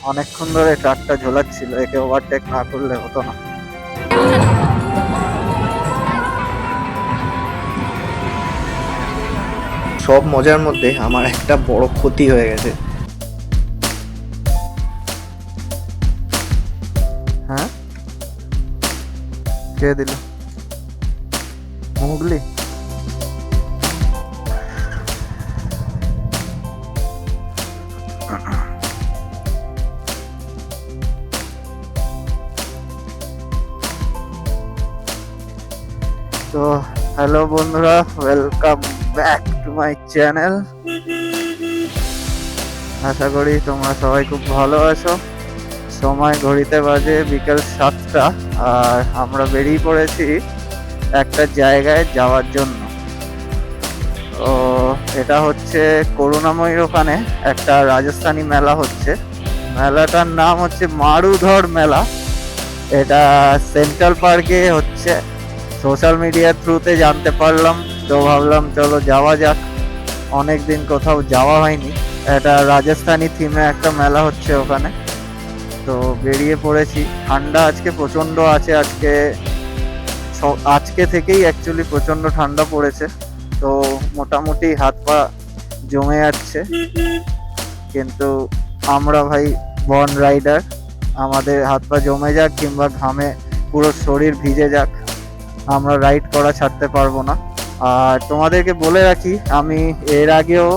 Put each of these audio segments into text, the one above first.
অনেকক্ষণ ধরে ট্রাকটা ঝোলাচ্ছিল, একে ওভারটেক না করলে হতো না। সব মজার মধ্যে আমার একটা বড় ক্ষতি হয়ে গেছে। হ্যাঁ, কে দিল মুগলি? তো হ্যালো বন্ধুরা, welcome back to my channel. আশা করি তোমরা সবাই খুব ভালো আছো। সময় ঘড়িতে বাজে বিকেল 7টা, আর আমরা বেরিয়ে পড়েছি একটা জায়গায় যাওয়ার জন্য। তো এটা হচ্ছে করুণাময়ীর ওখানে একটা রাজস্থানী মেলা হচ্ছে। মেলাটার নাম হচ্ছে মারুধর মেলা। এটা সেন্ট্রাল পার্কে হচ্ছে। সোশ্যাল মিডিয়ার থ্রুতে জানতে পারলাম, তো ভাবলাম চলো যাওয়া যাক। অনেক দিন কোথাও যাওয়া হয়নি। এটা রাজস্থানী থিমে একটা মেলা হচ্ছে ওখানে, তো বেরিয়ে পড়েছি। ঠান্ডা আজকে প্রচন্ড আছে। আজকে থেকেই অ্যাকচুয়ালি প্রচন্ড ঠান্ডা পড়েছে, তো মোটামুটি হাত পা জমে যাচ্ছে। কিন্তু আমরা ভাই বন রাইডার, আমাদের হাত পা জমে যাক কিংবা ঘামে পুরো শরীর ভিজে যাক, আমরা রাইড করা ছাড়তে পারবো না। আর তোমাদেরকে বলে রাখি, আমি এর আগেও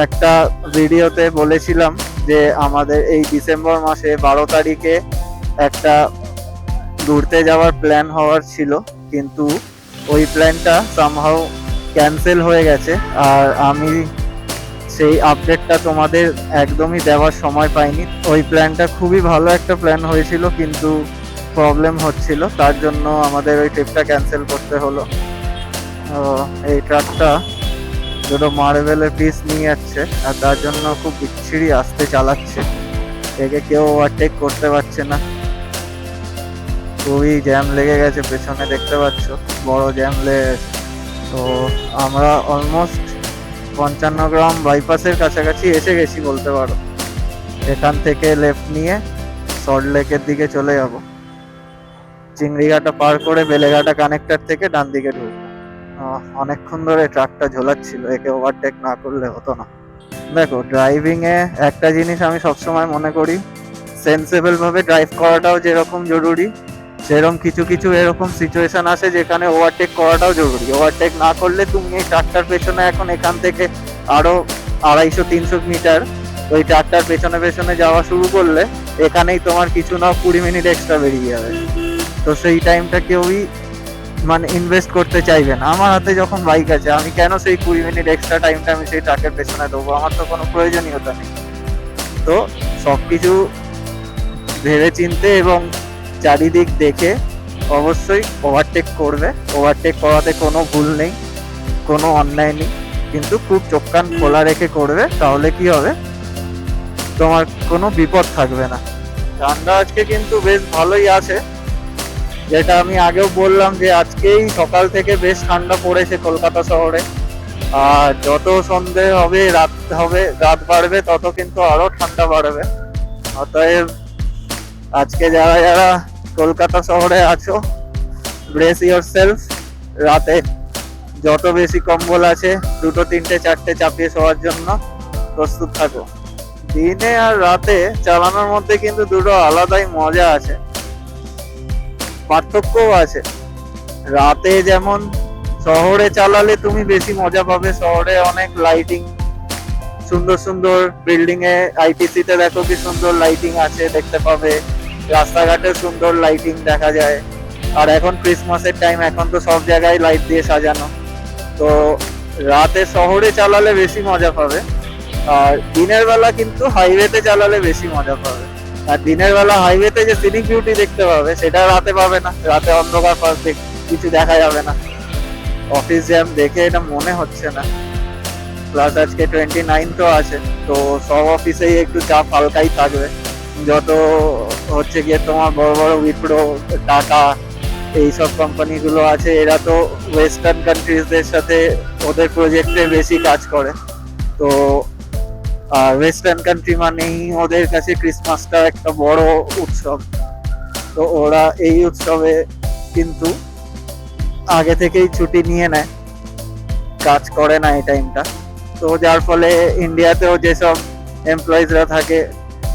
একটা ভিডিওতে বলেছিলাম যে আমাদের এই ডিসেম্বর মাসে 12 তারিখে একটা ঘুরতে যাওয়ার প্ল্যান হওয়ার ছিল, কিন্তু ওই প্ল্যানটা সামহাউ ক্যান্সেল হয়ে গেছে। আর আমি সেই আপডেটটা তোমাদের একদমই দেওয়ার সময় পাইনি। ওই প্ল্যানটা খুবই ভালো একটা প্ল্যান হয়েছিল, কিন্তু প্রবলেম হচ্ছিল, তার জন্য আমাদের ওই ট্রিপটা ক্যান্সেল করতে হলো। এই ট্রাকটা দুটো মার্বেলের পিস নিয়ে যাচ্ছে, আর তার জন্য খুব বিচ্ছিরি আস্তে চালাচ্ছে। একে কেউ ওভারটেক করতে পারছে না। খুবই জ্যাম লেগে গেছে, পেছনে দেখতে পাচ্ছ বড় জ্যাম লেগে গেছে। তো আমরা অলমোস্ট 55 গ্রাম বাইপাসের কাছাকাছি এসে গেছি বলতে পারো। এখান থেকে লেফট নিয়ে সল্ট লেকের দিকে চলে যাব। চিংড়িঘাটা পার করে বেলেঘাটা কানেক্টর থেকে ডান দিকে ঢুকবো। অনেকক্ষণ ধরে ট্রাকটা ঝোলাচ্ছিল, একে ওভারটেক না করলে হতো না। দেখো, ড্রাইভিং এ একটা জিনিস আমি সবসময় মনে করি, সেন্সেবল ভাবে ড্রাইভ করাটাও যেরকম জরুরি, সেরকম কিছু কিছু এরকম সিচুয়েশন আছে যেখানে ওভারটেক করাটাও জরুরি। ওভারটেক না করলে তুমি এই ট্রাকটার পেছনে এখন এখান থেকে আরো 250-300 মিটার ওই ট্রাকটার পেছনে পেছনে যাওয়া শুরু করলে এখানেই তোমার কিছু না 20 মিনিট এক্সট্রা বেরিয়ে যাবে। তো সেই টাইমটা কেউই মানে ইনভেস্ট করতে চাইবে না। আমার হাতে যখন বাইক আছে, আমি কেন সেই 20 মিনিট এক্সট্রা টাইমটা আমি সেই ট্রাকের পেছনে দেবো? আমার তো কোনো প্রয়োজনীয়তা নেই। তো সবকিছু ভেবে চিনতে এবং চারিদিক দেখে অবশ্যই ওভারটেক করবে। ওভারটেক করাতে কোনো ভুল নেই, কোনো অন্যায় নেই, কিন্তু খুব চোখ কান খোলা রেখে করবে, তাহলে কি হবে, তোমার কোনো বিপদ থাকবে না। ঠান্ডা আজকে কিন্তু বেশ ভালোই আছে, যেটা আমি আগেও বললাম যে আজকেই সকাল থেকে বেশ ঠান্ডা পড়েছে কলকাতা শহরে। আর যত সন্ধে হবে, রাত বাড়বে, তত কিন্তু আরো ঠান্ডা বাড়বে। অতএব আজকে যারা যারা কলকাতা শহরে আছো, ব্রেস ইয়োরসেলফ। রাতে যত বেশি কম্বল আছে, 2, 3, 4 চাপিয়ে শোয়ার জন্য প্রস্তুত থাকো। দিনে আর রাতে চালানোর মধ্যে কিন্তু দুটো আলাদাই মজা আছে, পার্থক্যও আছে। রাতে যেমন শহরে চালালে তুমি বেশি মজা পাবে, শহরে অনেক লাইটিং, সুন্দর সুন্দর বিল্ডিং এ, আইটিসি তে দেখো কি সুন্দর লাইটিং আছে, দেখতে পাবে। রাস্তাঘাটে সুন্দর লাইটিং দেখা যায়। আর এখন ক্রিসমাসের টাইম, এখন তো সব জায়গায় লাইট দিয়ে সাজানো। তো রাতে শহরে চালালে বেশি মজা পাবে, আর দিনের বেলা কিন্তু হাইওয়েতে চালালে বেশি মজা পাবে। আর দিনের বেলা হাইওয়েতে যে সিনিক বিউটি দেখতে পাবে, সেটা রাতে পাবে না। রাতে অন্ধকার পাবে, কিছু দেখা যাবে না। অফিস জ্যাম দেখে এটা মনে হচ্ছে না। প্লাস আজকে 29 তো আছে, তো সব অফিসেই একটু চাপ হালকাই থাকবে। যত হচ্ছে গিয়ে তোমার বড় বড় উইপ্রো, টাটা, এইসব কোম্পানিগুলো আছে, এরা তো ওয়েস্টার্ন কান্ট্রিজদের সাথে ওদের প্রজেক্টে বেশি কাজ করে। তো আর ওয়েস্টার্ন কান্ট্রি মানেই ওদের কাছে ক্রিসমাসটা একটা বড় উৎসব। তো ওরা এই উৎসবে কিন্তু আগে থেকেই ছুটি নিয়ে নেয়, কাজ করে না এই টাইমটা। তো যার ফলে ইন্ডিয়াতেও যেসব এমপ্লয়িজরা থাকে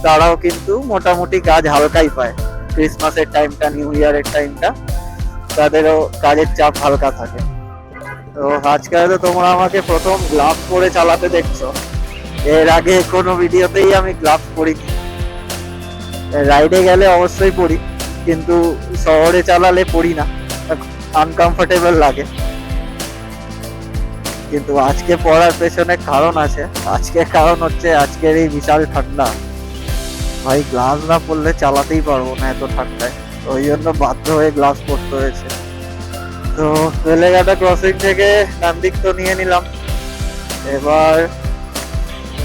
তারাও কিন্তু মোটামুটি কাজ হালকাই পায়। ক্রিসমাসের টাইমটা, নিউ ইয়ারের টাইমটা তাদেরও কাজের চাপ হালকা থাকে। তো আজকাল তো তোমরা আমাকে প্রথম গ্লাভ পরে চালাতে দেখছো, এর আগে কোনো ভিডিওতেই আমি গ্লাভ পরিনি। রাইডে গেলে অবশ্যই পরি, কিন্তু শহরে চালালে পরি না, আনকমফোর্টেবল লাগে। কিন্তু আজকে পড়ার পেছনে কারণ আছে। আজকে কারণ হচ্ছে আজকের এই বিশাল ঠান্ডা। ভাই গ্লাভস না পরলে চালাতেই পারবো না এত ঠান্ডায়, ওই জন্য বাধ্য হয়ে গ্লাভস পরতে হয়েছে। তো বেলেঘাটা ক্রসিং থেকে ডান দিক তো নিয়ে নিলাম, এবার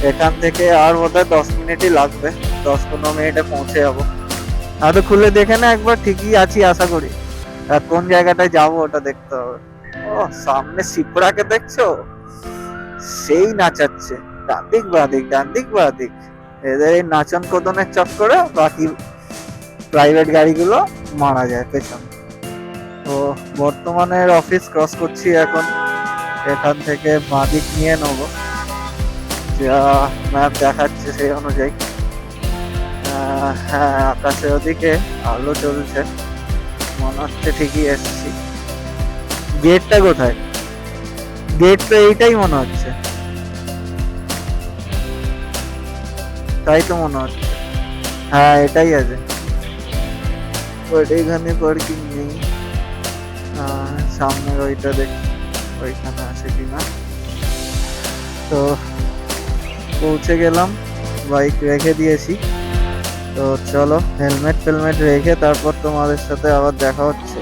এখান থেকে আর বোধহয় 10 মিনিটই লাগবে, 10-15 মিনিটে পৌঁছে যাবো। তো খুলে দেখে না একবার, ঠিকই আছি আশা করি। আর কোন জায়গাটায় যাবো ওটা দেখতে হবে। ও সামনে শিপ্রাকে দেখছো, সেই নাচাচ্ছে ডান দিক বাঁ দিক, ডান দিক বাঁ দিক। এদের এই নাচন কদনের চক্করে বাকি প্রাইভেট গাড়িগুলো মারা যায় পেছনে। তো বর্তমানে অফিস ক্রস করছি এখন, এখান থেকে বাঁ দিক নিয়ে নেবো, যা ম্যাপ দেখাচ্ছে সেই অনুযায়ী। হ্যাঁ, আকাশের ওদিকে আলো চলছে, মনে হচ্ছে ঠিকই এসছি। গেটটা কোথায়? গেট তো এইটাই মনে হচ্ছে, তাই তো মনে হচ্ছে। হ্যাঁ এটাই আছে, এখানে পার্কিং নেই। সামনের ওইটা দেখি ওইখানে আছে কিনা। তো পৌঁছে গেলাম, বাইক রেখে দিয়েছি। তো চলো হেলমেট ফেলমেট রেখে তারপর তোমাদের সাথে আবার দেখা হচ্ছে।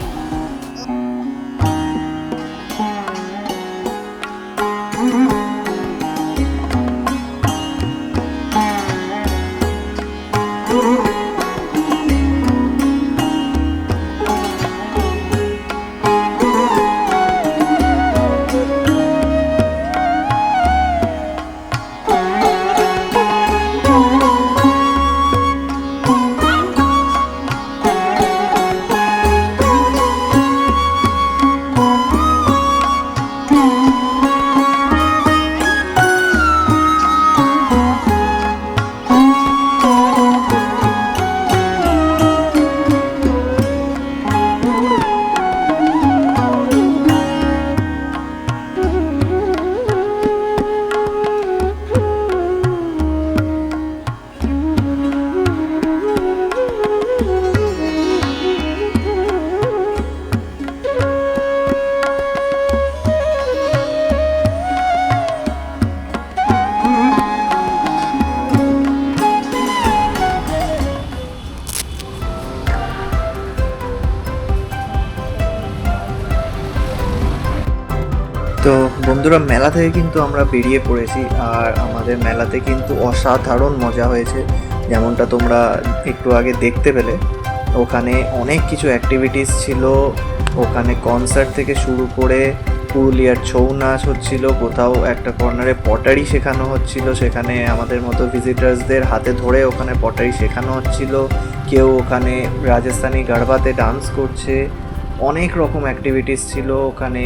তো বন্ধুরা, মেলা থেকে কিন্তু আমরা বেরিয়ে পড়েছি, আর আমাদের মেলাতে কিন্তু অসাধারণ মজা হয়েছে। যেমনটা তোমরা একটু আগে দেখতে পেলে, ওখানে অনেক কিছু অ্যাক্টিভিটিস ছিল। ওখানে কনসার্ট থেকে শুরু করে পুরুলিয়ার ছৌ নাচ হচ্ছিল, কোথাও একটা কর্নারে পটারি শেখানো হচ্ছিল, সেখানে আমাদের মতো ভিজিটার্সদের হাতে ধরে ওখানে পটারি শেখানো হচ্ছিল। কেউ ওখানে রাজস্থানি গারবাতে ডান্স করছে, অনেক রকম অ্যাক্টিভিটিস ছিল। ওখানে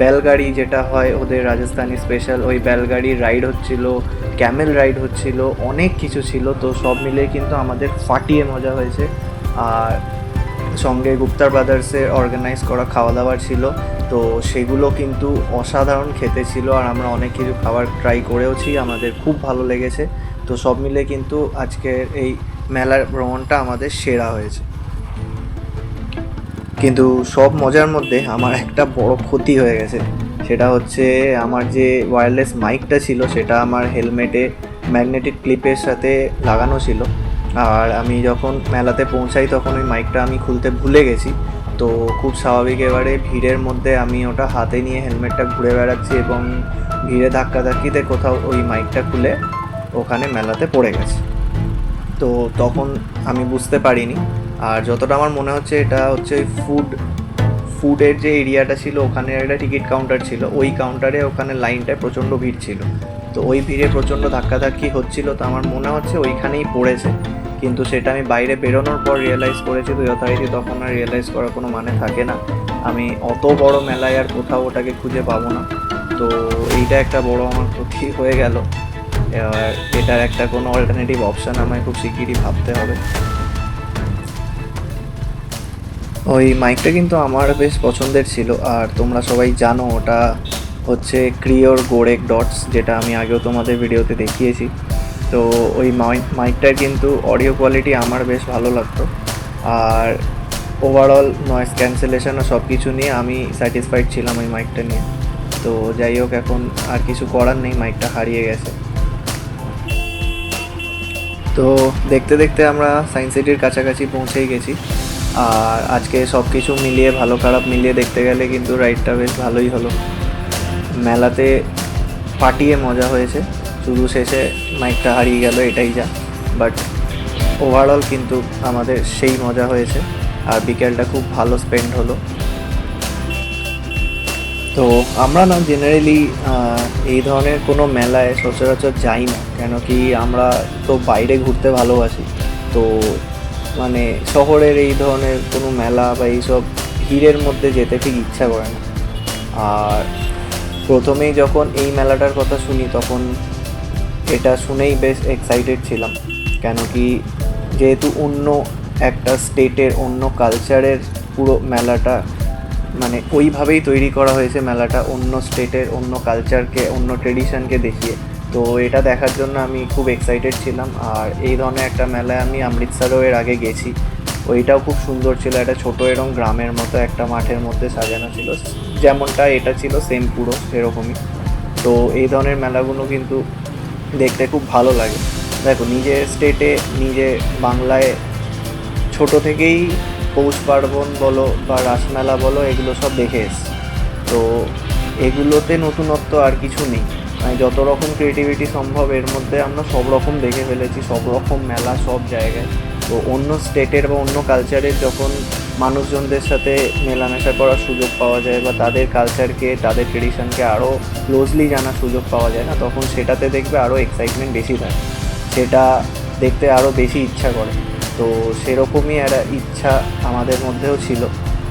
বেলগাড়ি যেটা হয় ওদের রাজস্থানি স্পেশাল, ওই বেলগাড়ির রাইড হচ্ছিল, ক্যামেল রাইড হচ্ছিল, অনেক কিছু ছিল। তো সব মিলে কিন্তু আমাদের ফাটিয়ে মজা হয়েছে। আর সঙ্গে গুপ্তার ব্রাদার্সের অর্গানাইজ করা খাওয়া দাওয়ার ছিল, তো সেগুলো কিন্তু অসাধারণ খেতে ছিল। আর আমরা অনেক কিছু খাবার ট্রাই করেওছি, আমাদের খুব ভালো লেগেছে। তো সব মিলে কিন্তু আজকের এই মেলার ভ্রমণটা আমাদের সেরা হয়েছে। কিন্তু সব মজার মধ্যে আমার একটা বড় ক্ষতি হয়ে গেছে, সেটা হচ্ছে আমার যে ওয়্যারলেস মাইকটা ছিল সেটা আমার হেলমেটে ম্যাগনেটিক ক্লিপের সাথে লাগানো ছিল। আর আমি যখন মেলাতে পৌঁছাই তখন ওই মাইকটা আমি খুলতে ভুলে গেছি। তো খুব স্বাভাবিক, এবারে ভিড়ের মধ্যে আমি ওটা হাতে নিয়ে হেলমেটটা ঘুরে বেড়াচ্ছি এবং ভিড়ে ধাক্কাধাক্কিতে কোথাও ওই মাইকটা খুলে ওখানে মেলাতে পড়ে গেছে। তো তখন আমি বুঝতে পারিনি। আর যতটা আমার মনে হচ্ছে এটা হচ্ছে ওই ফুডের যে এরিয়াটা ছিল ওখানে একটা টিকিট কাউন্টার ছিল, ওই কাউন্টারে ওখানে লাইনটায় প্রচণ্ড ভিড় ছিল। তো ওই ভিড়ে প্রচণ্ড ধাক্কাধাক্কি হচ্ছিল, তো আমার মনে হচ্ছে ওইখানেই পড়েছে, কিন্তু সেটা আমি বাইরে বেরোনোর পর রিয়েলাইজ করেছি। তো যথারীতি তখন আর রিয়েলাইজ করার কোনো মানে থাকে না, আমি অত বড় মেলায় আর কোথাও ওটাকে খুঁজে পাবো না। তো এইটা একটা বড় আমার ক্ষতি হয়ে গেল। এবার এটার একটা কোনো অল্টারনেটিভ অপশান আমায় খুব শিগগিরই ভাবতে হবে। ওই মাইকটা কিন্তু আমার বেশ পছন্দের ছিল, আর তোমরা সবাই জানো ওটা হচ্ছে ক্রিওর গোরেক ডটস, যেটা আমি আগেও তোমাদের ভিডিওতে দেখিয়েছি। তো ওই মাইকটার কিন্তু অডিও কোয়ালিটি আমার বেশ ভালো লাগতো, আর ওভারঅল নয়েজ ক্যান্সেলেশন আর সব কিছু নিয়ে আমি স্যাটিসফাইড ছিলাম ওই মাইকটা নিয়ে। তো যাই হোক, এখন আর কিছু করার নেই, মাইকটা হারিয়ে গেছে। তো দেখতে দেখতে আমরা সায়েন্স সিটির কাছাকাছি পৌঁছেই গেছি, আর আজকে সব কিছু মিলিয়ে ভালো খারাপ মিলিয়ে দেখতে গেলে কিন্তু রাইডটা বেশ ভালোই হলো। মেলাতে পাটিয়ে মজা হয়েছে, শুধু শেষে মাইকটা হারিয়ে গেল এটাই যা, বাট ওভারঅল কিন্তু আমাদের সেই মজা হয়েছে, আর বিকেলটা খুব ভালো স্পেন্ড হলো। তো আমরা না জেনারেলি এই ধরনের কোনো মেলায় সচরাচর যাই না, কেন কি আমরা তো বাইরে ঘুরতে ভালোবাসি। তো মানে শহরের এই ধরনের কোনো মেলা বা এইসব ভিড়ের মধ্যে যেতে ঠিক ইচ্ছা করে না। আর প্রথমেই যখন এই মেলাটার কথা শুনি তখন এটা শুনেই বেশ এক্সাইটেড ছিলাম, কেন কি যেহেতু অন্য একটা স্টেটের অন্য কালচারের পুরো মেলাটা, মানে ওইভাবেই তৈরি করা হয়েছে মেলাটা, অন্য স্টেটের অন্য কালচারকে অন্য ট্রেডিশনকে দেখিয়ে। তো এটা দেখার জন্য আমি খুব এক্সাইটেড ছিলাম। আর এই ধরনের একটা মেলায় আমি অমৃতসরও এর আগে গেছি, ওইটাও খুব সুন্দর ছিল, একটা ছোটো এরকম গ্রামের মতো একটা মাঠের মধ্যে সাজানো ছিল, যেমনটা এটা ছিল সেম পুরো সেরকমই। তো এই ধরনের মেলাগুলো কিন্তু দেখতে খুব ভালো লাগে। দেখো, নিজের স্টেটে নিজে বাংলায় ছোটো থেকেই পৌষ পার্বণ বলো বা রাসমেলা বলো, এগুলো সব দেখে এসছি। তো এগুলোতে নতুনত্ব আর কিছু নেই, মানে যত রকম ক্রিয়েটিভিটি সম্ভব এর মধ্যে আমরা সব রকম দেখে ফেলেছি, সব রকম মেলা সব জায়গায়। তো অন্য স্টেটের বা অন্য কালচারের যখন মানুষজনদের সাথে মেলামেশা করার সুযোগ পাওয়া যায়, বা তাদের কালচারকে তাদের ট্রেডিশনকে আরও ক্লোজলি জানার সুযোগ পাওয়া যায় না, তখন সেটাতে দেখবে আরও এক্সাইটমেন্ট বেশি থাকে, সেটা দেখতে আরও বেশি ইচ্ছা করে। তো সেরকমই একটা ইচ্ছা আমাদের মধ্যেও ছিল,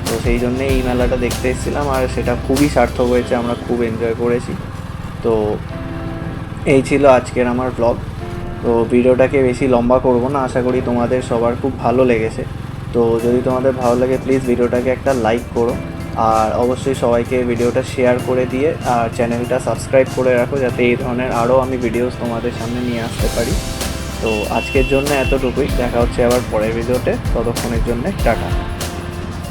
তো সেই জন্যে এই মেলাটা দেখতে এসেছিলাম, আর সেটা খুবই সার্থক হয়েছে, আমরা খুব এনজয় করেছি। তো এই ছিল আজকের আমার ব্লগ। তো ভিডিওটাকে বেশি লম্বা করব না, আশা করি তোমাদের সবার খুব ভালো লেগেছে। তো যদি তোমাদের ভালো লাগে প্লিজ ভিডিওটাকে একটা লাইক করো, আর অবশ্যই সবাইকে ভিডিওটা শেয়ার করে দিয়ে আর চ্যানেলটা সাবস্ক্রাইব করে রাখো, যাতে এই ধরনের আরও আমি ভিডিওস তোমাদের সামনে নিয়ে আসতে পারি। তো আজকের জন্য এতটুকুই, দেখা হচ্ছে আবার পরের ভিডিওতে, ততক্ষণের জন্য টাটা।